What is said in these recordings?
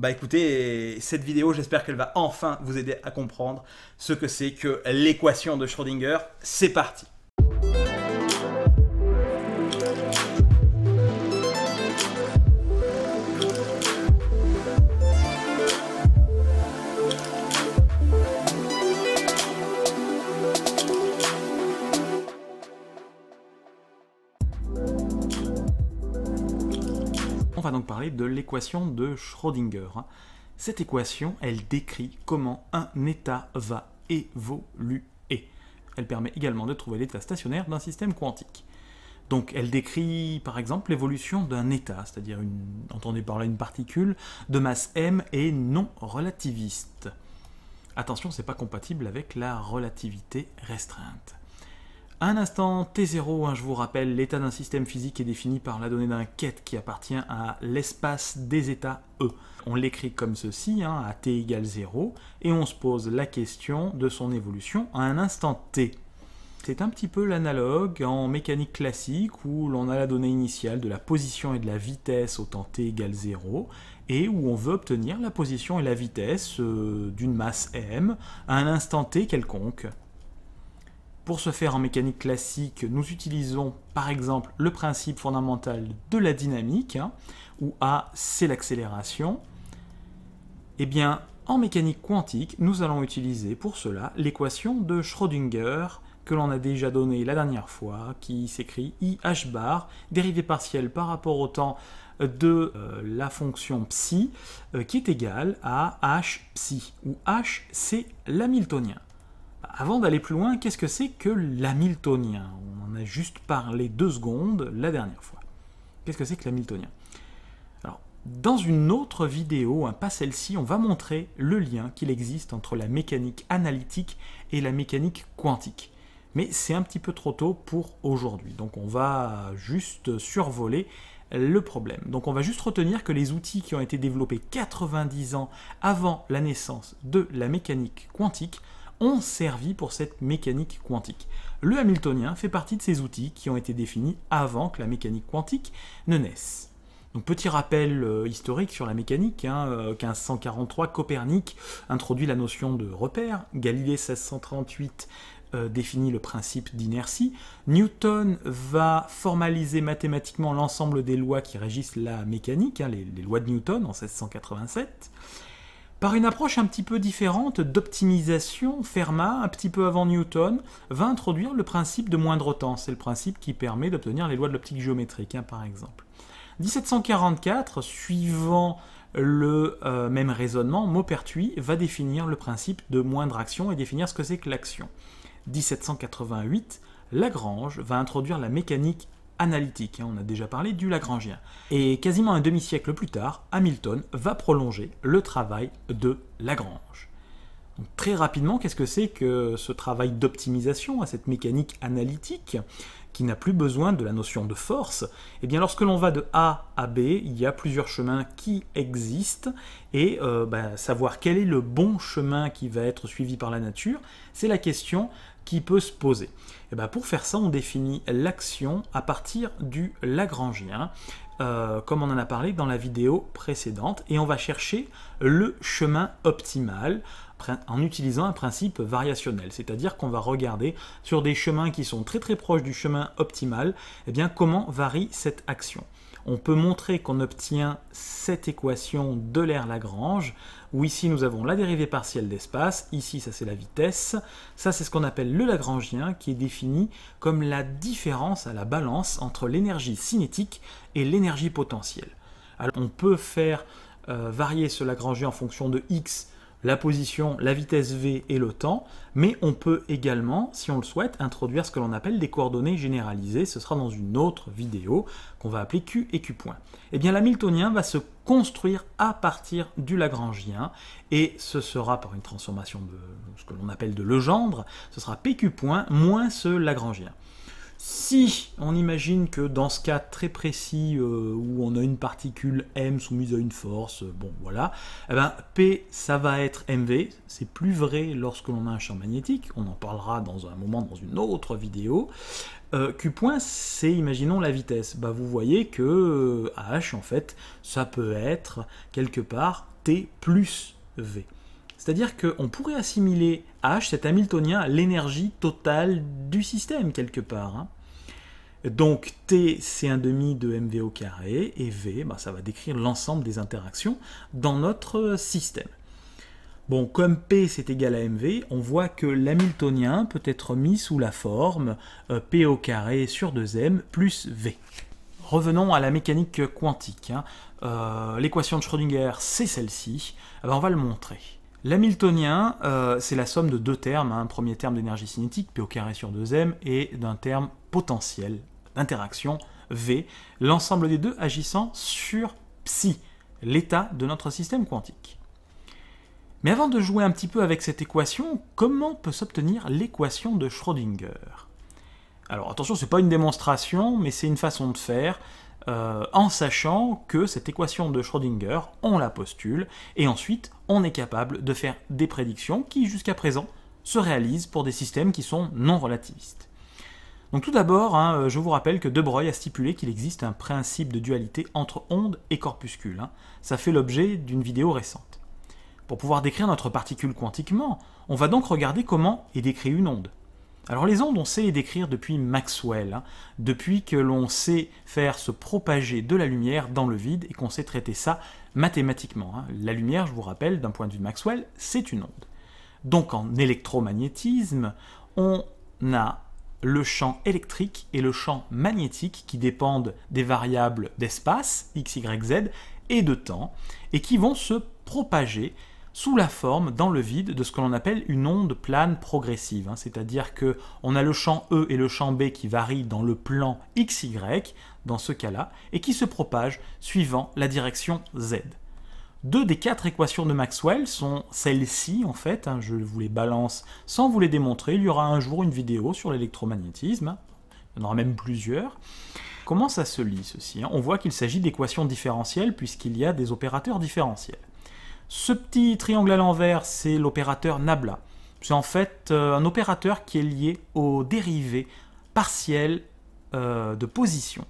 Bah écoutez, cette vidéo, j'espère qu'elle va enfin vous aider à comprendre ce que c'est que l'équation de Schrödinger. C'est parti! On va donc parler de l'équation de Schrödinger. Cette équation, elle décrit comment un état va évoluer. Elle permet également de trouver l'état stationnaire d'un système quantique. Donc elle décrit par exemple l'évolution d'un état, c'est-à-dire, entendez par là, une particule de masse m et non relativiste. Attention, ce n'est pas compatible avec la relativité restreinte. À un instant t0, je vous rappelle, l'état d'un système physique est défini par la donnée d'un ket qui appartient à l'espace des états E. On l'écrit comme ceci, à t égale 0, et on se pose la question de son évolution à un instant t. C'est un petit peu l'analogue en mécanique classique où l'on a la donnée initiale de la position et de la vitesse au temps t égale 0, et où on veut obtenir la position et la vitesse d'une masse m à un instant t quelconque. Pour ce faire en mécanique classique, nous utilisons par exemple le principe fondamental de la dynamique, où A c'est l'accélération. Eh bien, en mécanique quantique, nous allons utiliser pour cela l'équation de Schrödinger que l'on a déjà donnée la dernière fois, qui s'écrit IH bar, dérivée partielle par rapport au temps de la fonction psi, qui est égale à H psi, où H c'est l'hamiltonien. Avant d'aller plus loin, qu'est-ce que c'est que l'hamiltonien? On en a juste parlé 2 secondes la dernière fois. Qu'est-ce que c'est que l'hamiltonien? Alors, dans une autre vidéo, pas celle-ci, on va montrer le lien qu'il existe entre la mécanique analytique et la mécanique quantique. Mais c'est un petit peu trop tôt pour aujourd'hui, donc on va juste survoler le problème. Donc on va juste retenir que les outils qui ont été développés 90 ans avant la naissance de la mécanique quantique ont servi pour cette mécanique quantique. Le hamiltonien fait partie de ces outils qui ont été définis avant que la mécanique quantique ne naisse. Donc petit rappel historique sur la mécanique, 1543, Copernic introduit la notion de repère, Galilée 1638 définit le principe d'inertie, Newton va formaliser mathématiquement l'ensemble des lois qui régissent la mécanique, les lois de Newton en 1687, par une approche un petit peu différente d'optimisation, Fermat, un petit peu avant Newton, va introduire le principe de moindre temps. C'est le principe qui permet d'obtenir les lois de l'optique géométrique, par exemple. 1744, suivant le même raisonnement, Maupertuis va définir le principe de moindre action et définir ce que c'est que l'action. 1788, Lagrange va introduire la mécanique analytique, on a déjà parlé du lagrangien. Et quasiment un demi-siècle plus tard, Hamilton va prolonger le travail de Lagrange. Donc, très rapidement, qu'est-ce que c'est que ce travail d'optimisation à cette mécanique analytique qui n'a plus besoin de la notion de force? Eh bien, lorsque l'on va de A à B, il y a plusieurs chemins qui existent, et savoir quel est le bon chemin qui va être suivi par la nature, c'est la question qui peut se poser. Et pour faire ça, on définit l'action à partir du lagrangien, comme on en a parlé dans la vidéo précédente, et on va chercher le chemin optimal en utilisant un principe variationnel, c'est-à-dire qu'on va regarder sur des chemins qui sont très très proches du chemin optimal, comment varie cette action. On peut montrer qu'on obtient cette équation de l'aire Lagrange, où ici nous avons la dérivée partielle d'espace, ici ça c'est la vitesse, ça c'est ce qu'on appelle le lagrangien, qui est défini comme la différence à la balance entre l'énergie cinétique et l'énergie potentielle. Alors on peut faire varier ce lagrangien en fonction de x, la position, la vitesse v et le temps, mais on peut également, si on le souhaite, introduire ce que l'on appelle des coordonnées généralisées. Ce sera dans une autre vidéo qu'on va appeler Q et Q point. Eh bien, l'hamiltonien va se construire à partir du lagrangien, et ce sera par une transformation de ce que l'on appelle de Legendre, ce sera PQ point moins ce lagrangien. Si on imagine que dans ce cas très précis où on a une particule m soumise à une force, bon voilà, eh ben, P ça va être mv, c'est plus vrai lorsque l'on a un champ magnétique, on en parlera dans un moment dans une autre vidéo. Q point c'est, imaginons la vitesse, bah, vous voyez que h en fait ça peut être quelque part t plus v. C'est-à-dire qu'on pourrait assimiler H, cet Hamiltonien, à l'énergie totale du système, quelque part. Hein. Donc T, c'est un demi de mv au carré, et V, bah, ça va décrire l'ensemble des interactions dans notre système. Bon, comme P, c'est égal à mv, on voit que l'Hamiltonien peut être mis sous la forme P au carré sur 2m plus V. Revenons à la mécanique quantique. Hein. L'équation de Schrödinger, c'est celle-ci. Eh ben, on va le montrer. L'Hamiltonien, c'est la somme de deux termes, un premier terme d'énergie cinétique, P au carré sur 2m, et d'un terme potentiel d'interaction, V, l'ensemble des deux agissant sur psi, l'état de notre système quantique. Mais avant de jouer un petit peu avec cette équation, comment peut s'obtenir l'équation de Schrödinger? Alors attention, ce n'est pas une démonstration, mais c'est une façon de faire, en sachant que cette équation de Schrödinger, on la postule, et ensuite on est capable de faire des prédictions qui jusqu'à présent se réalisent pour des systèmes qui sont non relativistes. Donc tout d'abord, hein, je vous rappelle que De Broglie a stipulé qu'il existe un principe de dualité entre onde et corpuscule. Hein. Ça fait l'objet d'une vidéo récente. Pour pouvoir décrire notre particule quantiquement, on va donc regarder comment est décrite une onde. Alors les ondes, on sait les décrire depuis Maxwell, hein, depuis que l'on sait faire se propager de la lumière dans le vide et qu'on sait traiter ça mathématiquement. Hein. La lumière, je vous rappelle, d'un point de vue de Maxwell, c'est une onde. Donc en électromagnétisme, on a le champ électrique et le champ magnétique qui dépendent des variables d'espace, x, y, z, et de temps, et qui vont se propager sous la forme, dans le vide, de ce que l'on appelle une onde plane progressive. Hein, c'est-à-dire qu'on a le champ E et le champ B qui varient dans le plan XY, dans ce cas-là, et qui se propagent suivant la direction Z. Deux des quatre équations de Maxwell sont celles-ci, en fait, hein, je vous les balance sans vous les démontrer, il y aura un jour une vidéo sur l'électromagnétisme, hein, il y en aura même plusieurs. Comment ça se lit, ceci, hein? On voit qu'il s'agit d'équations différentielles, puisqu'il y a des opérateurs différentiels. Ce petit triangle à l'envers, c'est l'opérateur nabla. C'est en fait un opérateur qui est lié aux dérivées partielles de position.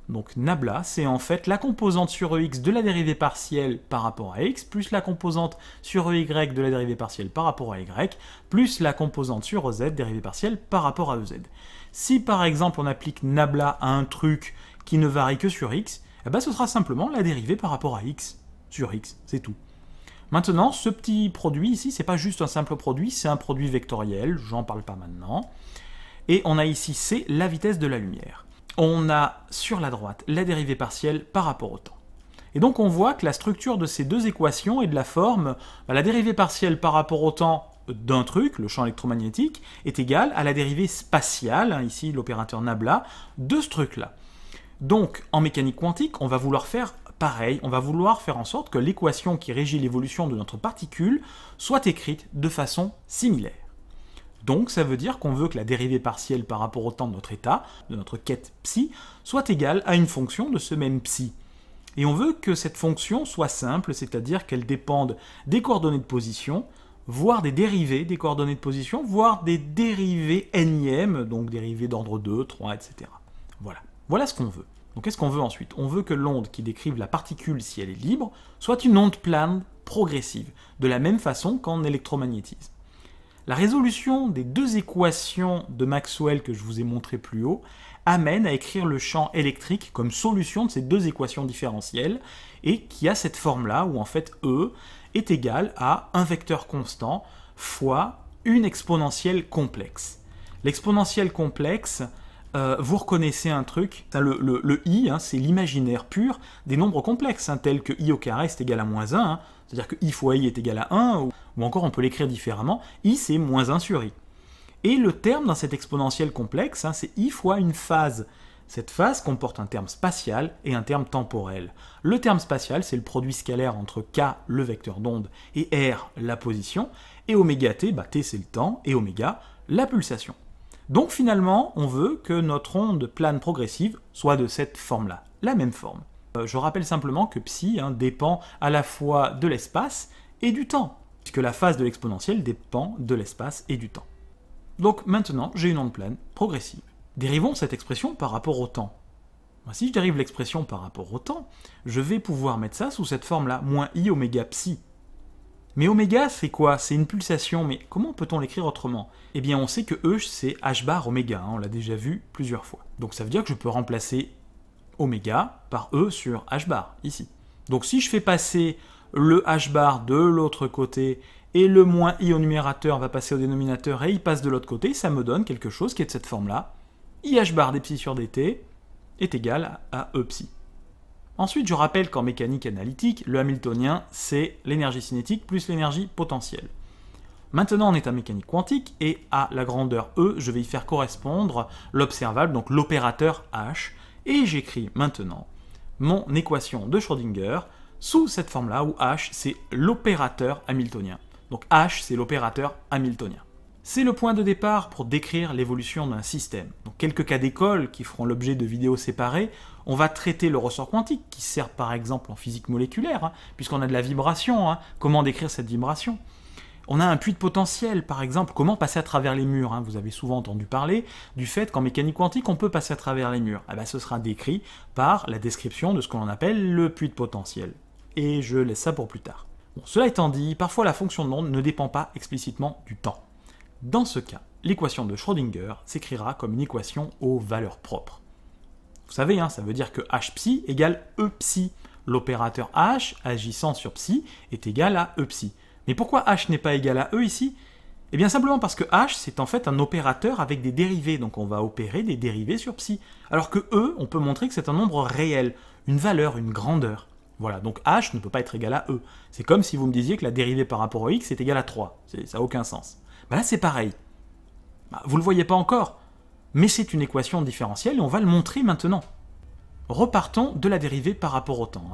Donc nabla, c'est en fait la composante sur EX de la dérivée partielle par rapport à X, plus la composante sur EY de la dérivée partielle par rapport à Y, plus la composante sur EZ, dérivée partielle par rapport à EZ. Si par exemple on applique nabla à un truc qui ne varie que sur X, eh ben, ce sera simplement la dérivée par rapport à X sur X, c'est tout. Maintenant, ce petit produit ici, c'est pas juste un simple produit, c'est un produit vectoriel, j'en parle pas maintenant. Et on a ici C, la vitesse de la lumière. On a sur la droite la dérivée partielle par rapport au temps. Et donc on voit que la structure de ces deux équations est de la forme, la dérivée partielle par rapport au temps d'un truc, le champ électromagnétique, est égale à la dérivée spatiale, hein, ici l'opérateur nabla, de ce truc-là. Donc en mécanique quantique, on va vouloir faire pareil, on va vouloir faire en sorte que l'équation qui régit l'évolution de notre particule soit écrite de façon similaire. Donc ça veut dire qu'on veut que la dérivée partielle par rapport au temps de notre état, de notre quête psi, soit égale à une fonction de ce même psi. Et on veut que cette fonction soit simple, c'est-à-dire qu'elle dépende des coordonnées de position, voire des dérivées des coordonnées de position, voire des dérivées énièmes, donc dérivées d'ordre 2, 3, etc. Voilà. Voilà ce qu'on veut. Donc qu'est-ce qu'on veut ensuite? On veut que l'onde qui décrive la particule, si elle est libre, soit une onde plane progressive, de la même façon qu'en électromagnétisme. La résolution des deux équations de Maxwell que je vous ai montrées plus haut amène à écrire le champ électrique comme solution de ces deux équations différentielles et qui a cette forme-là où en fait E est égal à un vecteur constant fois une exponentielle complexe. L'exponentielle complexe, vous reconnaissez un truc, le i, hein, c'est l'imaginaire pur des nombres complexes, hein, tels que i au carré c'est égal à moins 1, hein, c'est-à-dire que i fois i est égal à 1, ou encore on peut l'écrire différemment, i c'est moins 1 sur i. Et le terme dans cette exponentielle complexe, hein, c'est i fois une phase. Cette phase comporte un terme spatial et un terme temporel. Le terme spatial, c'est le produit scalaire entre k, le vecteur d'onde, et r, la position, et oméga t, bah, t c'est le temps, et oméga, la pulsation. Donc finalement, on veut que notre onde plane progressive soit de cette forme-là, la même forme. Je rappelle simplement que psi dépend à la fois de l'espace et du temps, puisque la phase de l'exponentielle dépend de l'espace et du temps. Donc maintenant, j'ai une onde plane progressive. Dérivons cette expression par rapport au temps. Si je dérive l'expression par rapport au temps, je vais pouvoir mettre ça sous cette forme-là, moins i oméga psi. Mais oméga, c'est quoi? C'est une pulsation, mais comment peut-on l'écrire autrement? Eh bien, on sait que E, c'est h bar oméga, on l'a déjà vu plusieurs fois. Donc ça veut dire que je peux remplacer oméga par E sur h bar, ici. Donc si je fais passer le h bar de l'autre côté, et le moins i au numérateur va passer au dénominateur, et il passe de l'autre côté, ça me donne quelque chose qui est de cette forme-là. IH bar d psi sur dt est égal à E psi. Ensuite, je rappelle qu'en mécanique analytique, le hamiltonien, c'est l'énergie cinétique plus l'énergie potentielle. Maintenant, on est en mécanique quantique, et à la grandeur E, je vais y faire correspondre l'observable, donc l'opérateur H, et j'écris maintenant mon équation de Schrödinger sous cette forme-là, où H, c'est l'opérateur hamiltonien. Donc H, c'est l'opérateur hamiltonien. C'est le point de départ pour décrire l'évolution d'un système. Donc quelques cas d'école qui feront l'objet de vidéos séparées. On va traiter le ressort quantique, qui sert par exemple en physique moléculaire, puisqu'on a de la vibration. Comment décrire cette vibration? On a un puits de potentiel, par exemple, comment passer à travers les murs. Vous avez souvent entendu parler du fait qu'en mécanique quantique, on peut passer à travers les murs. Ce sera décrit par la description de ce que l'on appelle le puits de potentiel. Et je laisse ça pour plus tard. Bon, cela étant dit, parfois la fonction de l'onde ne dépend pas explicitement du temps. Dans ce cas, l'équation de Schrödinger s'écrira comme une équation aux valeurs propres. Vous savez, ça veut dire que h psi égale E psi. L'opérateur h agissant sur psi est égal à E psi. Mais pourquoi h n'est pas égal à E ici? Eh bien simplement parce que h c'est en fait un opérateur avec des dérivés, donc on va opérer des dérivés sur psi. Alors que E, on peut montrer que c'est un nombre réel, une valeur, une grandeur. Voilà, donc h ne peut pas être égal à E. C'est comme si vous me disiez que la dérivée par rapport au x est égale à 3. Ça n'a aucun sens. Là, c'est pareil. Vous ne le voyez pas encore, mais c'est une équation différentielle et on va le montrer maintenant. Repartons de la dérivée par rapport au temps.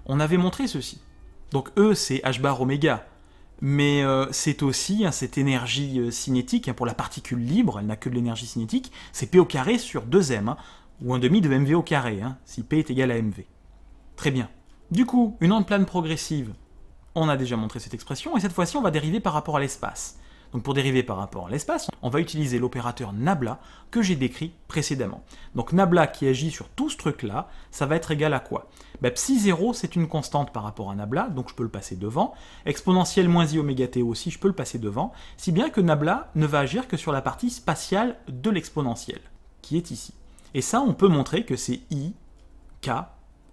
On avait montré ceci. Donc E, c'est h bar oméga, mais c'est aussi cette énergie cinétique pour la particule libre, elle n'a que de l'énergie cinétique, c'est P au carré sur 2m, ou un demi de mv au carré, si P est égal à mv. Très bien. Du coup, une onde plane progressive, on a déjà montré cette expression, et cette fois-ci, on va dériver par rapport à l'espace. Donc pour dériver par rapport à l'espace, on va utiliser l'opérateur nabla que j'ai décrit précédemment. Donc nabla qui agit sur tout ce truc-là, ça va être égal à quoi? Psi 0, c'est une constante par rapport à nabla, donc je peux le passer devant. Exponentielle moins i oméga t aussi, je peux le passer devant, si bien que nabla ne va agir que sur la partie spatiale de l'exponentielle, qui est ici. Et ça, on peut montrer que c'est i, k,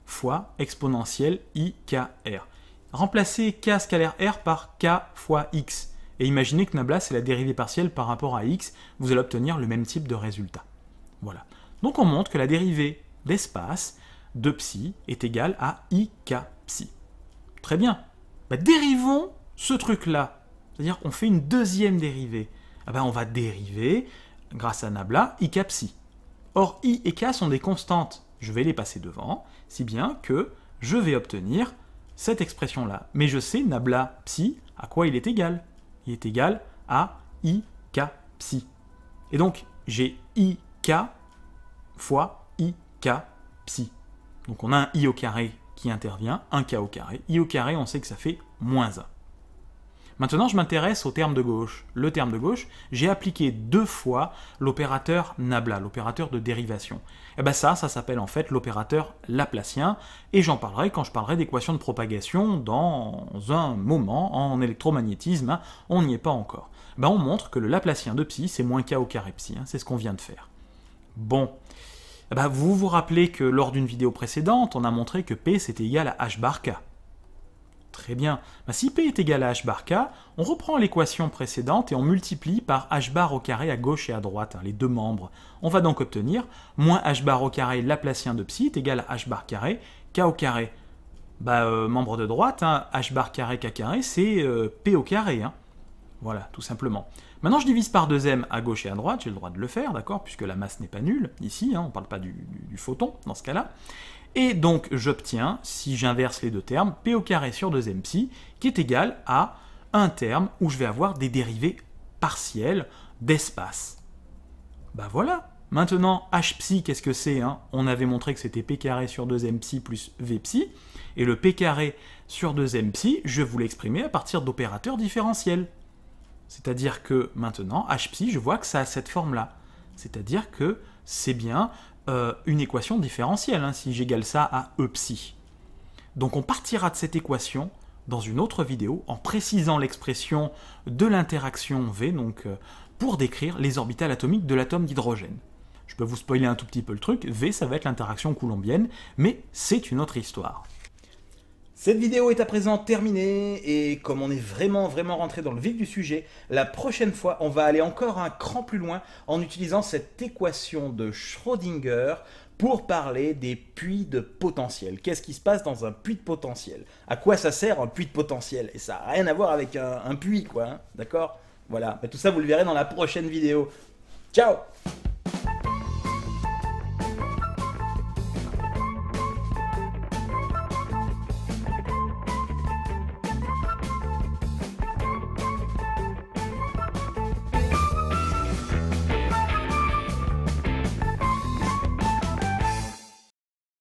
fois exponentielle i, k, r. Remplacez k scalaire r par k fois x. Et imaginez que nabla, c'est la dérivée partielle par rapport à x, vous allez obtenir le même type de résultat. Voilà. Donc on montre que la dérivée d'espace de psi est égale à ik psi. Très bien. Dérivons ce truc-là. C'est-à-dire qu'on fait une deuxième dérivée. On va dériver, grâce à nabla, ik psi. Or, i et k sont des constantes. Je vais les passer devant, si bien que je vais obtenir cette expression-là. Mais je sais, nabla psi, à quoi il est égal? Il est égal à ik psi. Et donc, j'ai ik fois ik psi. Donc on a un i au carré qui intervient, un k au carré. I au carré, on sait que ça fait moins 1. Maintenant, je m'intéresse au terme de gauche. Le terme de gauche, j'ai appliqué 2 fois l'opérateur nabla, l'opérateur de dérivation. Et ça s'appelle en fait l'opérateur laplacien, et j'en parlerai quand je parlerai d'équation de propagation dans un moment en électromagnétisme, on n'y est pas encore. On montre que le laplacien de psi, c'est moins k au carré psi, c'est ce qu'on vient de faire. Bon, vous vous rappelez que lors d'une vidéo précédente, on a montré que P c'est égal à h bar k. Très bien. Si P est égal à h bar k, on reprend l'équation précédente et on multiplie par h bar au carré à gauche et à droite, les deux membres. On va donc obtenir moins h bar au carré laplacien de psi est égal à h bar carré k au carré. Membre de droite, h bar carré k carré, c'est P au carré. Voilà, tout simplement. Maintenant, je divise par 2m à gauche et à droite, j'ai le droit de le faire, d'accord, puisque la masse n'est pas nulle, ici, on ne parle pas du photon, dans ce cas-là. Et donc, j'obtiens, si j'inverse les deux termes, P au carré sur 2m psi, qui est égal à un terme où je vais avoir des dérivées partielles d'espace. Bah voilà. Maintenant, H-psi, qu'est-ce que c'est hein? On avait montré que c'était P carré sur 2m psi plus V psi. Et le P carré sur 2m psi, je vous l'exprimer à partir d'opérateurs différentiels. C'est-à-dire que maintenant, H-psi, je vois que ça a cette forme-là. C'est-à-dire que c'est bien une équation différentielle, hein, si j'égale ça à E-psi. Donc on partira de cette équation dans une autre vidéo en précisant l'expression de l'interaction V, donc pour décrire les orbitales atomiques de l'atome d'hydrogène. Je peux vous spoiler un tout petit peu le truc, V ça va être l'interaction coulombienne, mais c'est une autre histoire. Cette vidéo est à présent terminée, et comme on est vraiment rentré dans le vif du sujet, la prochaine fois, on va aller encore un cran plus loin en utilisant cette équation de Schrödinger pour parler des puits de potentiel. Qu'est-ce qui se passe dans un puits de potentiel? À quoi ça sert un puits de potentiel? Et ça n'a rien à voir avec un puits, quoi, hein, d'accord? Voilà, mais tout ça vous le verrez dans la prochaine vidéo. Ciao!